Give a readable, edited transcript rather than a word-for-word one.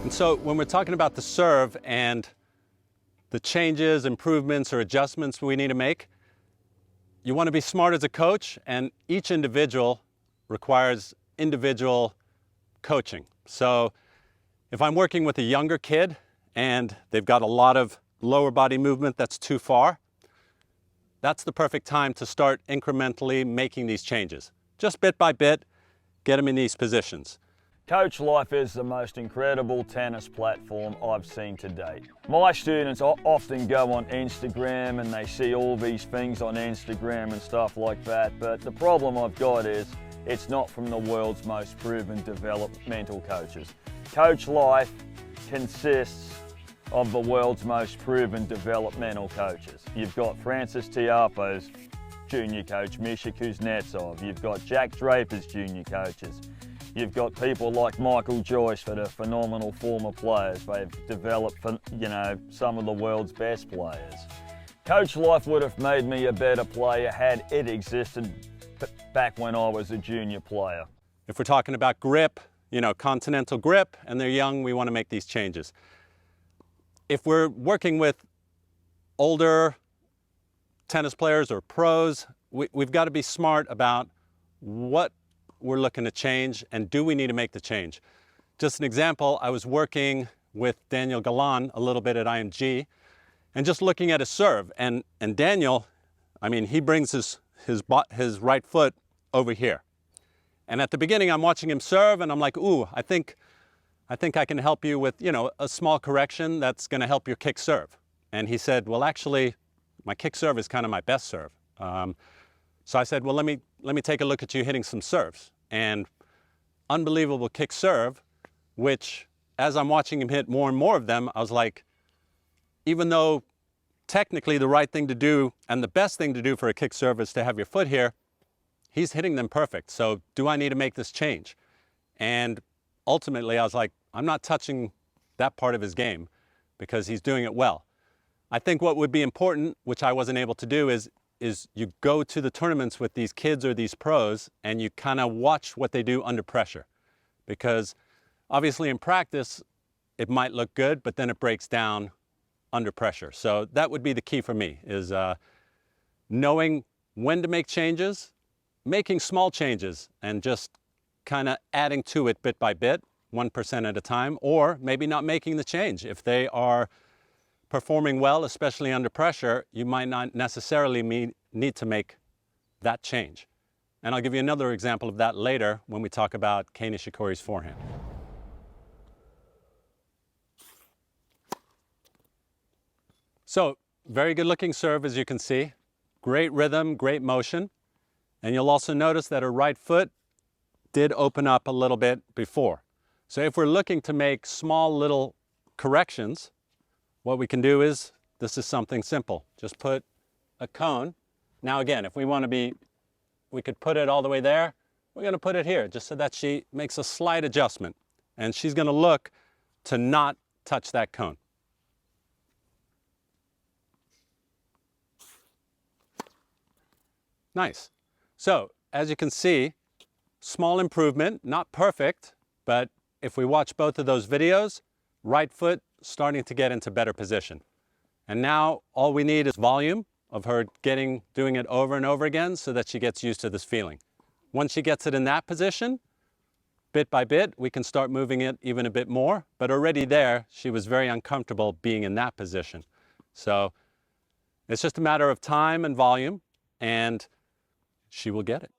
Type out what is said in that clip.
And so when we're talking about the serve and the changes, improvements, or adjustments we need to make, you want to be smart as a coach, and each individual requires individual coaching. So if I'm working with a younger kid and they've got a lot of lower body movement that's too far, that's the perfect time to start incrementally making these changes. Just bit by bit, get them in these positions. Coach Life is the most incredible tennis platform I've seen to date. My students often go on Instagram and they see all these things on Instagram and stuff like that, but the problem I've got is it's not from the world's most proven developmental coaches. Coach Life consists of the world's most proven developmental coaches. You've got Francis Tiafoe's junior coach, Misha Kuznetsov. You've got Jack Draper's junior coaches. You've got people like Michael Joyce that are phenomenal former players. They've developed, some of the world's best players. Coach Life would have made me a better player had it existed back when I was a junior player. If we're talking about grip, continental grip, and they're young, we want to make these changes. If we're working with older tennis players or pros, we've got to be smart about what we're looking to change and do we need to make the change. Just an example, I was working with Daniel Galán a little bit at IMG and just looking at his serve, and Daniel, he brings his right foot over here. And at the beginning I'm watching him serve and I'm like, ooh, I think I can help you with, a small correction that's going to help your kick serve. And he said, well, actually, my kick serve is kind of my best serve. So I said, well, let me take a look at you hitting some serves. And unbelievable kick serve, which as I'm watching him hit more and more of them, I was like, even though technically the right thing to do and the best thing to do for a kick serve is to have your foot here, he's hitting them perfect. So do I need to make this change? And ultimately I was like, I'm not touching that part of his game because he's doing it well. I think what would be important, which I wasn't able to do, is you go to the tournaments with these kids or these pros and you kind of watch what they do under pressure. Because obviously in practice, it might look good, but then it breaks down under pressure. So that would be the key for me, is knowing when to make changes, making small changes, and just kind of adding to it bit by bit, 1% at a time, or maybe not making the change. If they are performing well, especially under pressure, you might not necessarily need to make that change. And I'll give you another example of that later when we talk about Kei Nishikori's forehand. So, very good looking serve, as you can see. Great rhythm, great motion. And you'll also notice that her right foot did open up a little bit before. So if we're looking to make small little corrections, what we can do is, this is something simple. Just put a cone. Now again, if we want to be, we could put it all the way there. We're going to put it here, just so that she makes a slight adjustment. And she's going to look to not touch that cone. Nice. So, as you can see, small improvement, not perfect, but if we watch both of those videos, right foot starting to get into better position. And now all we need is volume of her doing it over and over again so that she gets used to this feeling. Once she gets it in that position, bit by bit, we can start moving it even a bit more, but already there, she was very uncomfortable being in that position. So it's just a matter of time and volume, and she will get it.